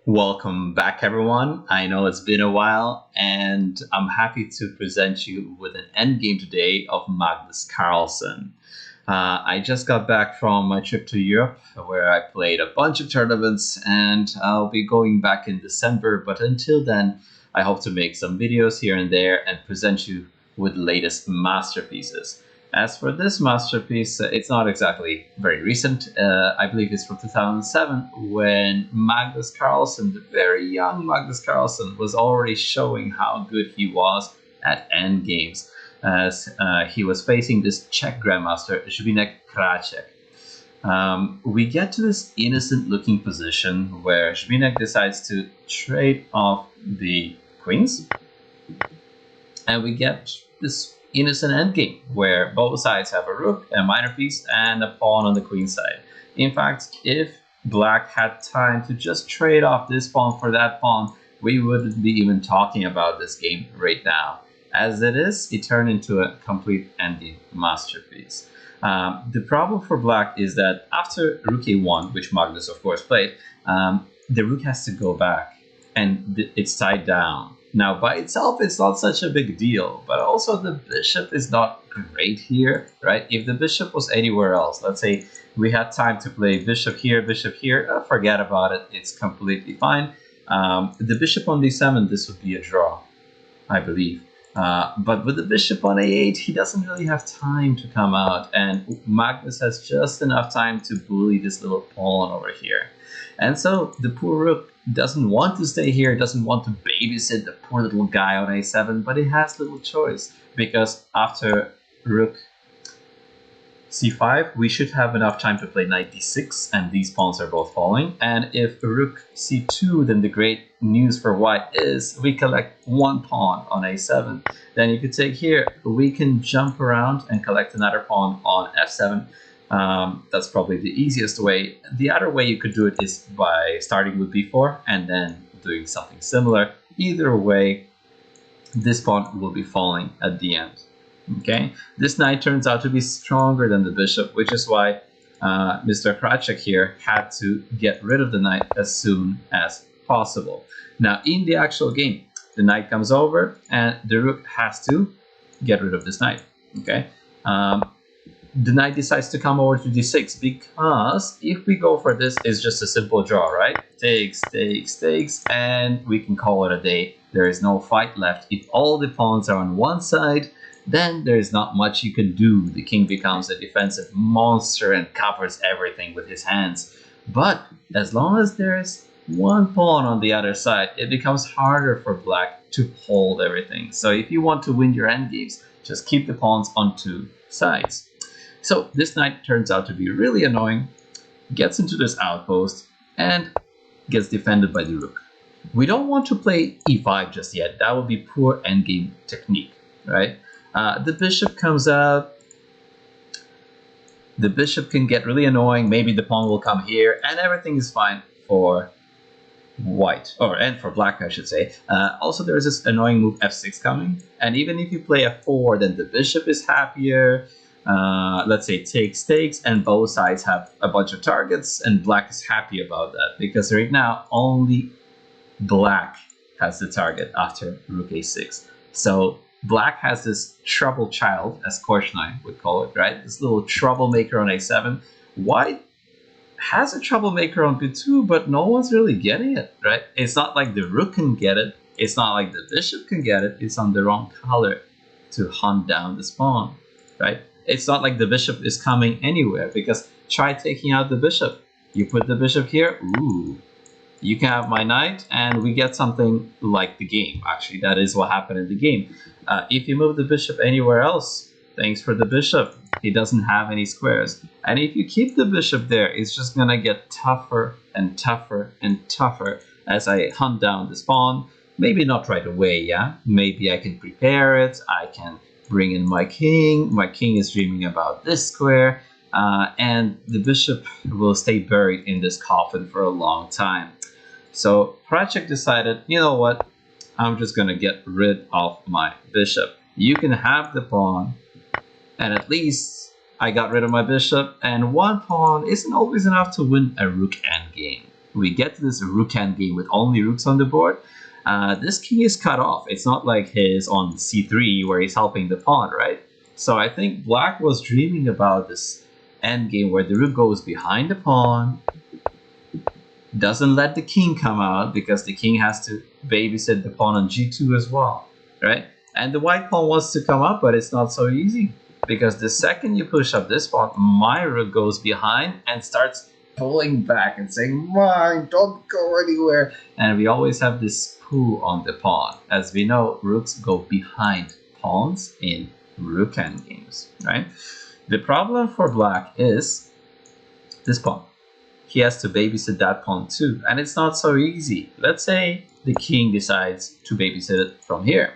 Welcome back, everyone. I know it's been a while, and I'm happy to present you with an endgame today of Magnus Carlsen. I just got back from my trip to Europe, where I played a bunch of tournaments, and I'll be going back in December. But until then, I hope to make some videos here and there and present you with the latest masterpieces. As for this masterpiece, it's not exactly very recent. I believe it's from 2007, when Magnus Carlsen, the very young Magnus Carlsen, was already showing how good he was at endgames, as he was facing this Czech grandmaster, Zbynek Hracek. We get to this innocent-looking position where Zbynek decides to trade off the queens, and we get this innocent endgame where both sides have a rook, a minor piece, and a pawn on the queen side. In fact, if black had time to just trade off this pawn for that pawn, we wouldn't be even talking about this game right now. As it is, it turned into a complete endgame masterpiece. The problem for black is that after rook a1, which Magnus of course played, the rook has to go back and it's tied down. Now, by itself, it's not such a big deal, but also the bishop is not great here, right? If the bishop was anywhere else, let's say we had time to play bishop here, forget about it. It's completely fine. The bishop on d7, this would be a draw, I believe. But with the bishop on a8, he doesn't really have time to come out, and Magnus has just enough time to bully this little pawn over here. And so the poor rook doesn't want to stay here, doesn't want to babysit the poor little guy on a7, but he has little choice, because after rook c5, we should have enough time to play knight d6, and these pawns are both falling. And if rook c2, then the great news for white is we collect one pawn on a7. Then if you take here, we can jump around and collect another pawn on f7. That's probably the easiest way. The other way you could do it is by starting with b4 and then doing something similar. Either way, this pawn will be falling at the end. Okay, this knight turns out to be stronger than the bishop, which is why Mr. Hracek here had to get rid of the knight as soon as possible. Now, in the actual game, the knight comes over and the rook has to get rid of this knight. Okay. The knight decides to come over to d6, because if we go for this, it's just a simple draw, right? Takes, takes, takes, and we can call it a day. There is no fight left. If all the pawns are on one side, then there is not much you can do. The king becomes a defensive monster and covers everything with his hands. But as long as there is one pawn on the other side, it becomes harder for black to hold everything. So if you want to win your endgames, just keep the pawns on two sides. So this knight turns out to be really annoying, gets into this outpost, and gets defended by the rook. We don't want to play e5 just yet. That would be poor endgame technique, right? The bishop comes out. The bishop can get really annoying. Maybe the pawn will come here, and everything is fine for white, and for black, I should say. Also, there's this annoying move f6 coming, and even if you play f4, then the bishop is happier. Let's say takes, and both sides have a bunch of targets, and black is happy about that, because right now only black has the target after rook a6. So black has this trouble child, as Korchnoi would call it, right? This little troublemaker on a7. White has a troublemaker on b2, but no one's really getting it, right? It's not like the rook can get it. It's not like the bishop can get it. It's on the wrong color to hunt down this pawn, right? It's not like the bishop is coming anywhere, because try taking out the bishop. You put the bishop here, ooh, you can have my knight, and we get something like the game. Actually, that is what happened in the game. If you move the bishop anywhere else, thanks for the bishop. He doesn't have any squares. And if you keep the bishop there, it's just gonna get tougher and tougher and tougher as I hunt down this pawn. Maybe not right away, yeah? Maybe I can prepare it, I can bring in my king. My king is dreaming about this square, and the bishop will stay buried in this coffin for a long time. So Hracek decided, you know what, I'm just going to get rid of my bishop. You can have the pawn, and at least I got rid of my bishop, and one pawn isn't always enough to win a rook endgame. we get to this rook endgame with only rooks on the board. This king is cut off. It's not like his on c3 where he's helping the pawn, right? So I think black was dreaming about this endgame where the rook goes behind the pawn, doesn't let the king come out because the king has to babysit the pawn on g2 as well, right? And the white pawn wants to come up, but it's not so easy because the second you push up this pawn, my rook goes behind and starts pulling back and saying, mine, don't go anywhere. And we always have this pull on the pawn. As we know, rooks go behind pawns in rook endgames, right? The problem for black is this pawn. He has to babysit that pawn too, and it's not so easy. Let's say the king decides to babysit it from here.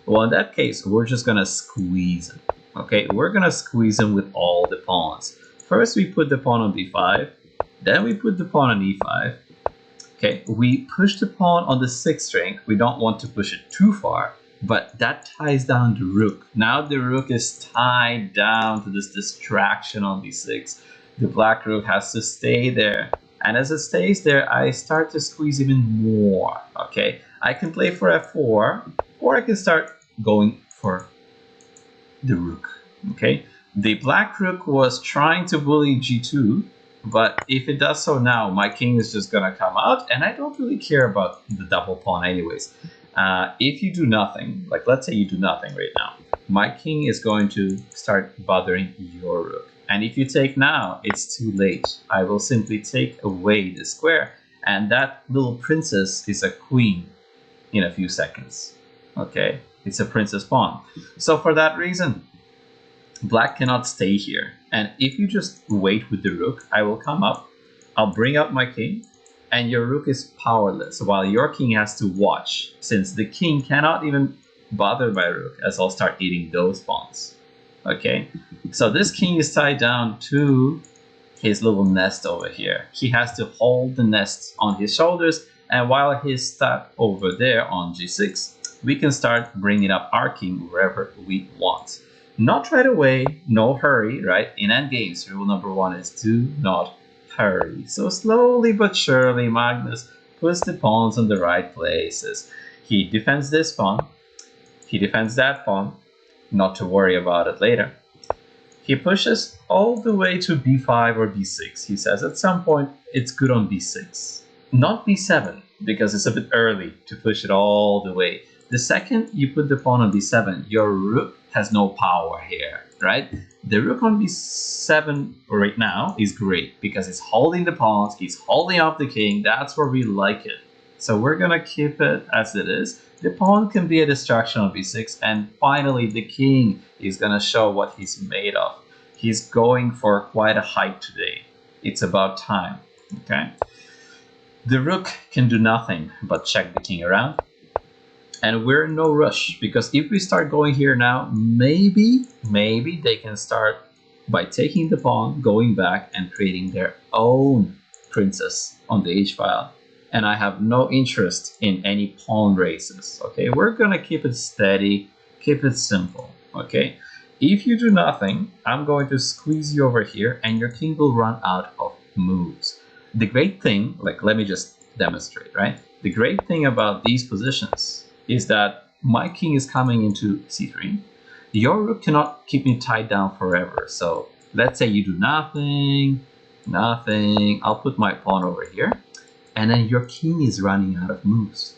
Well, in that case, we're just gonna squeeze him. Okay, we're gonna squeeze him with all the pawns. First, we put the pawn on b5, then we put the pawn on e5. Okay, we push the pawn on the 6th rank. We don't want to push it too far, but that ties down the rook. Now the rook is tied down to this distraction on b6. The black rook has to stay there. And as it stays there, I start to squeeze even more. Okay, I can play for f4, or I can start going for the rook. Okay, the black rook was trying to bully g2, but if it does so now, my king is just gonna come out, and I don't really care about the double pawn anyways. If you do nothing, like let's say you do nothing right now, my king is going to start bothering your rook. And if you take now, it's too late. I will simply take away the square, and that little princess is a queen in a few seconds. Okay, it's a princess pawn. So for that reason, black cannot stay here. And if you just wait with the rook, I will come up, I'll bring up my king, and your rook is powerless, while your king has to watch, since the king cannot even bother my rook, as I'll start eating those pawns. Okay, so this king is tied down to his little nest over here. He has to hold the nest on his shoulders, and while he's stuck over there on g6, we can start bringing up our king wherever we want. Not right away, no hurry, right? In endgames, rule number 1 is do not hurry. So slowly but surely, Magnus puts the pawns in the right places. He defends this pawn, he defends that pawn, not to worry about it later. He pushes all the way to b5 or b6. He says at some point it's good on b6, not b7, because it's a bit early to push it all the way. The second you put the pawn on b7, your rook has no power here, right? The rook on b7 right now is great because it's holding the pawns, he's holding up the king. That's where we like it. So we're gonna keep it as it is. The pawn can be a distraction on b6, and finally the king is gonna show what he's made of. He's going for quite a hike today. It's about time, okay? The rook can do nothing but check the king around. And we're in no rush, because if we start going here now, maybe they can start by taking the pawn, going back and creating their own princess on the h-file. And I have no interest in any pawn races, okay? We're gonna keep it steady, keep it simple, okay? If you do nothing, I'm going to squeeze you over here and your king will run out of moves. The great thing, like let me just demonstrate, right? The great thing about these positions is that my king is coming into c3. Your rook cannot keep me tied down forever. So let's say you do nothing, I'll put my pawn over here. And then your king is running out of moves,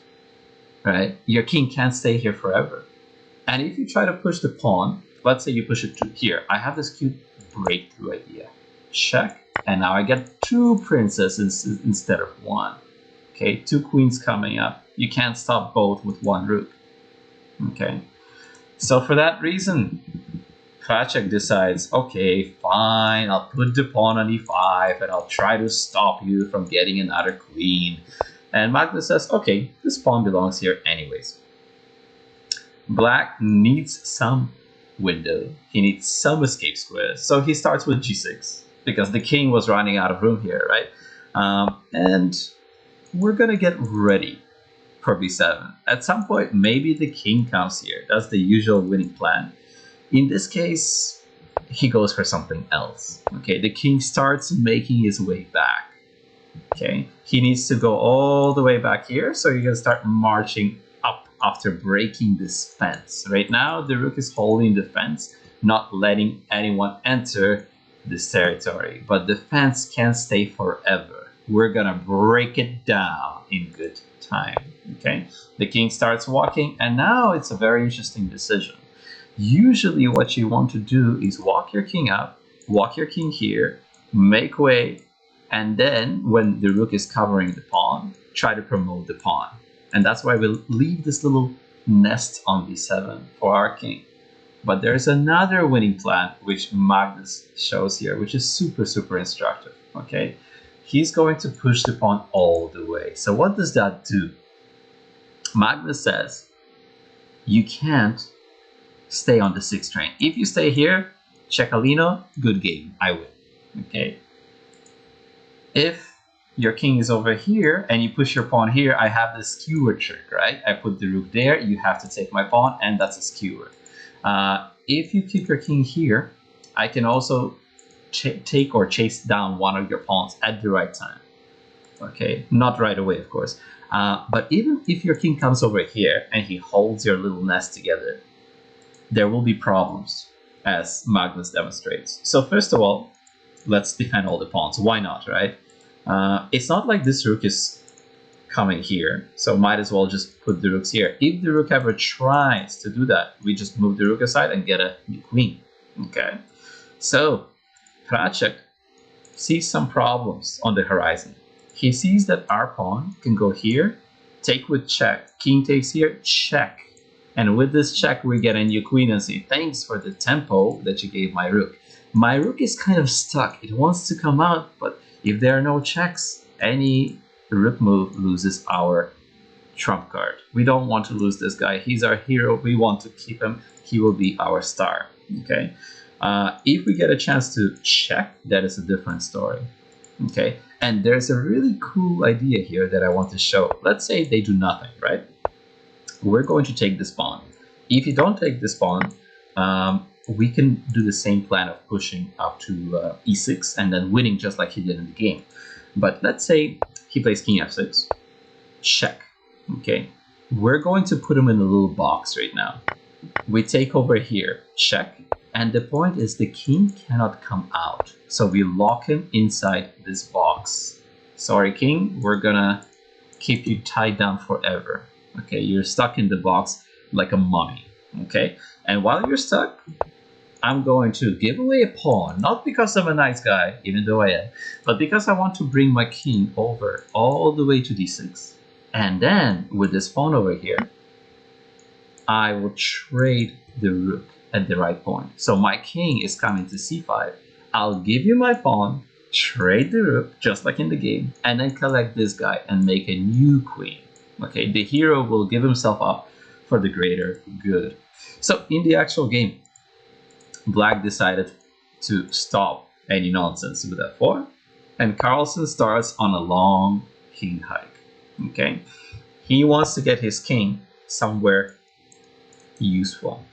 right? Your king can't stay here forever. And if you try to push the pawn, let's say you push it to here. I have this cute breakthrough idea. Check, and now I get 2 princesses instead of 1. Okay, 2 queens coming up. You can't stop both with 1 rook. Okay, so for that reason, Hracek decides, okay, fine, I'll put the pawn on e5 and I'll try to stop you from getting another queen. And Magnus says, okay, this pawn belongs here anyways. Black needs some window. He needs some escape squares. So he starts with g6 because the king was running out of room here, right? And we're going to get ready for b7. At some point, maybe the king comes here. That's the usual winning plan. In this case, he goes for something else. Okay, the king starts making his way back. Okay, he needs to go all the way back here, so you're gonna start marching up after breaking this fence. Right now, the rook is holding the fence, not letting anyone enter this territory, but the fence can't stay forever. We're gonna break it down in good time. Okay, the king starts walking, and now it's a very interesting decision. Usually what you want to do is walk your king up, walk your king here, make way, and then when the rook is covering the pawn, try to promote the pawn. And that's why we'll leave this little nest on b7 for our king. But there's another winning plan which Magnus shows here, which is super instructive. Okay, he's going to push the pawn all the way. So what does that do? Magnus says you can't stay on the 6th train. If you stay here, Cecalino, good game, I win. Okay. If your king is over here and you push your pawn here, I have this skewer trick, right? I put the rook there, you have to take my pawn, and that's a skewer. If you keep your king here, I can also take or chase down one of your pawns at the right time. Okay, not right away, of course. But even if your king comes over here and he holds your little nest together, there will be problems, as Magnus demonstrates. So first of all, let's defend all the pawns. Why not, right? It's not like this rook is coming here, so might as well just put the rooks here. If the rook ever tries to do that, we just move the rook aside and get a new queen. Okay, so Hracek sees some problems on the horizon. He sees that our pawn can go here, take with check, king takes here, check. And with this check, we get a new queen and say, thanks for the tempo that you gave my rook. My rook is kind of stuck. It wants to come out, but if there are no checks, any rook move loses our trump card. We don't want to lose this guy. He's our hero. We want to keep him. He will be our star. Okay. If we get a chance to check, that is a different story. Okay. And there's a really cool idea here that I want to show. Let's say they do nothing, right? We're going to take this pawn. If you don't take this pawn, we can do the same plan of pushing up to e6 and then winning just like he did in the game. But let's say he plays king f6, check. Okay, we're going to put him in a little box right now. We take over here, check, and the point is the king cannot come out. So we lock him inside this box. Sorry, king, we're gonna keep you tied down forever. Okay, you're stuck in the box like a mummy. Okay, and while you're stuck, I'm going to give away a pawn, not because I'm a nice guy, even though I am, but because I want to bring my king over all the way to d6. And then with this pawn over here, I will trade the rook at the right point. So my king is coming to c5. I'll give you my pawn, trade the rook, just like in the game, and then collect this guy and make a new queen. Okay, the hero will give himself up for the greater good. So in the actual game, Black decided to stop any nonsense with f4, and Carlsen starts on a long king hike. Okay, he wants to get his king somewhere useful.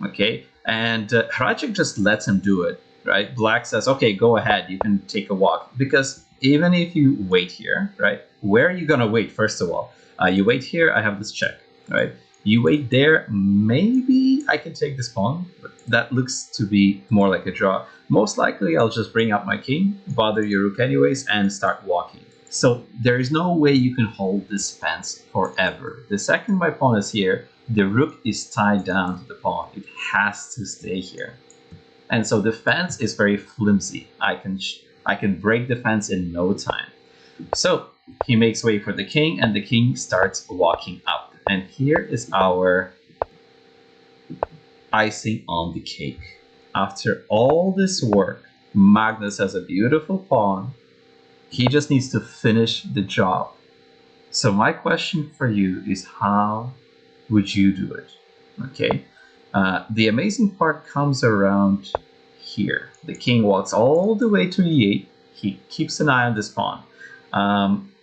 Okay, and Hracek just lets him do it. Right? Black says, okay, go ahead, you can take a walk, because even if you wait here, right? Where are you gonna wait? First of all, you wait here. I have this check, right? You wait there, maybe I can take this pawn, but that looks to be more like a draw. Most likely, I'll just bring up my king, bother your rook anyways, and start walking. So there is no way you can hold this fence forever. The second my pawn is here, the rook is tied down to the pawn. It has to stay here. And so the fence is very flimsy. I can break the fence in no time. So he makes way for the king, and the king starts walking up. And here is our icing on the cake. After all this work, Magnus has a beautiful pawn. He just needs to finish the job. So my question for you is, how would you do it? Okay. The amazing part comes around here. The king walks all the way to e8. He keeps an eye on this pawn.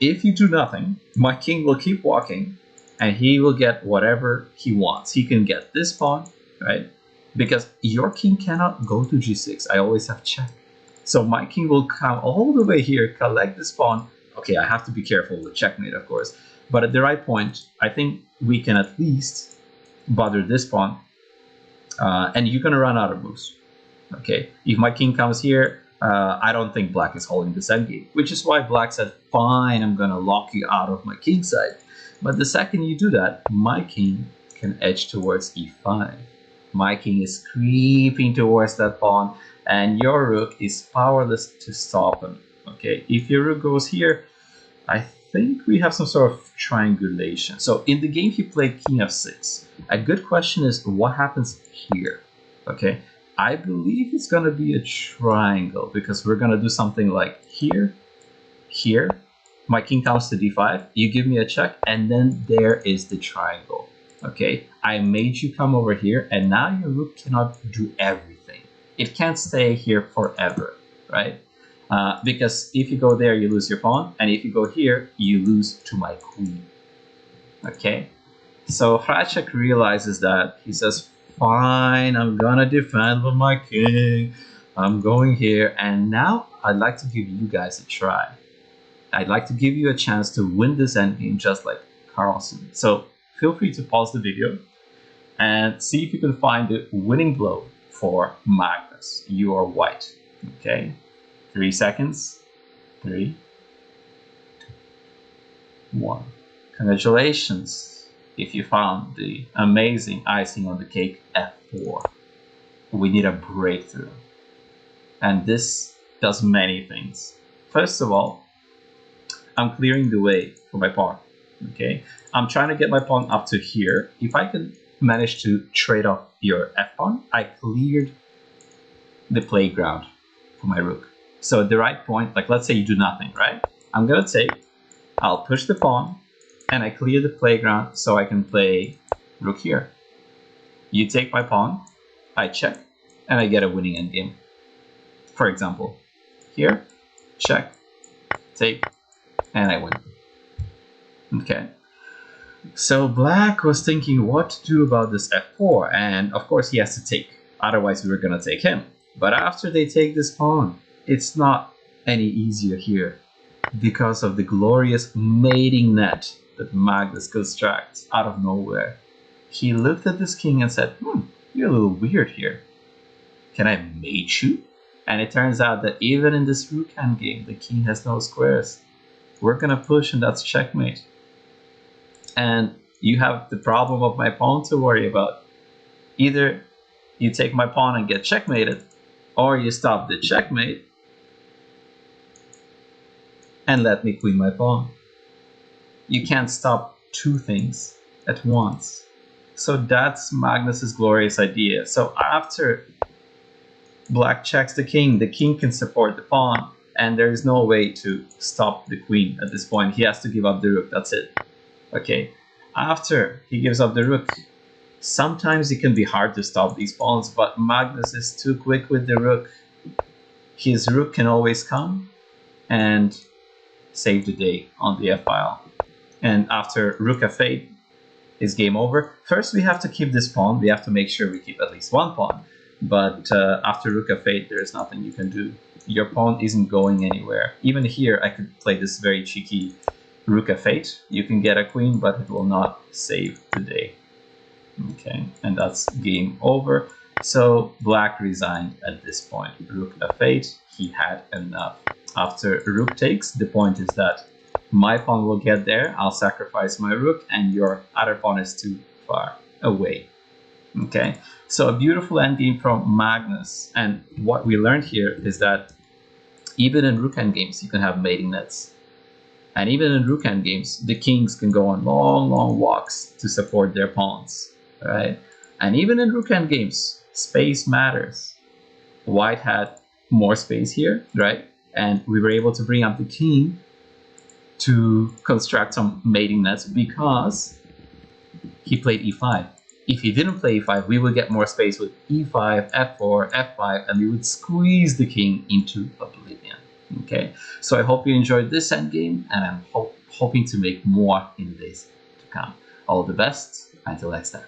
If you do nothing, my king will keep walking, and he will get whatever he wants. He can get this pawn, right? Because your king cannot go to g6. I always have check. So my king will come all the way here, collect this pawn, Okay, I have to be careful with checkmate, of course. But at the right point, I think we can at least bother this pawn. And you're going to run out of moves. Okay, if my king comes here, I don't think black is holding this endgame, which is why black said, fine, I'm going to lock you out of my king side. But the second you do that, my king can edge towards e5. My king is creeping towards that pawn, and your rook is powerless to stop him. Okay, if your rook goes here, I think we have some sort of triangulation. So in the game, he played king f6. A good question is, what happens here? Okay, I believe it's going to be a triangle, because we're going to do something like here, here. My king comes to d5, you give me a check, and then there is the triangle. Okay, I made you come over here, and now your rook cannot do everything. It can't stay here forever, right? Because if you go there, you lose your pawn, and if you go here, you lose to my queen. Okay, so Hracek realizes that. He says, fine, I'm gonna defend with my king. I'm going here, and now I'd like to give you guys a try. I'd like to give you a chance to win this endgame just like Carlsen. So feel free to pause the video and see if you can find the winning blow for Magnus. You are white. Okay, 3 seconds. 3, 2, 1. Congratulations if you found the amazing icing on the cake, f4. We need a breakthrough. And this does many things. First of all, I'm clearing the way for my pawn. Okay, I'm trying to get my pawn up to here. If I can manage to trade off your f-pawn, I cleared the playground for my rook. So at the right point, like let's say you do nothing, right? I'm gonna take, I'll push the pawn, and I clear the playground so I can play rook here. You take my pawn, I check, and I get a winning endgame. For example, here, check, take, and I win. Okay, so black was thinking what to do about this f4, and of course he has to take, otherwise we were gonna take him. But after they take this pawn, it's not any easier here because of the glorious mating net that Magnus constructs out of nowhere. He looked at this king and said, you're a little weird here. Can I mate you? And it turns out that even in this rook hand game, the king has no squares. We're gonna push, and that's checkmate. And you have the problem of my pawn to worry about. Either you take my pawn and get checkmated, or you stop the checkmate and let me queen my pawn. You can't stop two things at once. So that's Magnus's glorious idea. So after black checks the king can support the pawn, and there is no way to stop the queen at this point. He has to give up the rook, that's it. Okay, after he gives up the rook, sometimes it can be hard to stop these pawns, but Magnus is too quick with the rook. His rook can always come and save the day on the f-file. And after rook f8 is game over. First we have to keep this pawn, we have to make sure we keep at least one pawn. But after rook f8, there's nothing you can do. Your pawn isn't going anywhere. Even here, I could play this very cheeky rook f8. You can get a queen, but it will not save the day. Okay, and that's game over. So black resigned at this point. Rook f8, he had enough. After rook takes, the point is that my pawn will get there, I'll sacrifice my rook, and your other pawn is too far away. Okay, so a beautiful endgame from Magnus. And what we learned here is that even in rook endgames, you can have mating nets. And even in rook endgames, the kings can go on long, long walks to support their pawns, right? And even in rook endgames, space matters. White had more space here, right? And we were able to bring up the king to construct some mating nets because he played e5. If he didn't play e5, we would get more space with e5, f4, f5, and we would squeeze the king into oblivion. Okay, so I hope you enjoyed this endgame, and I'm hoping to make more in the days to come. All the best, until next time.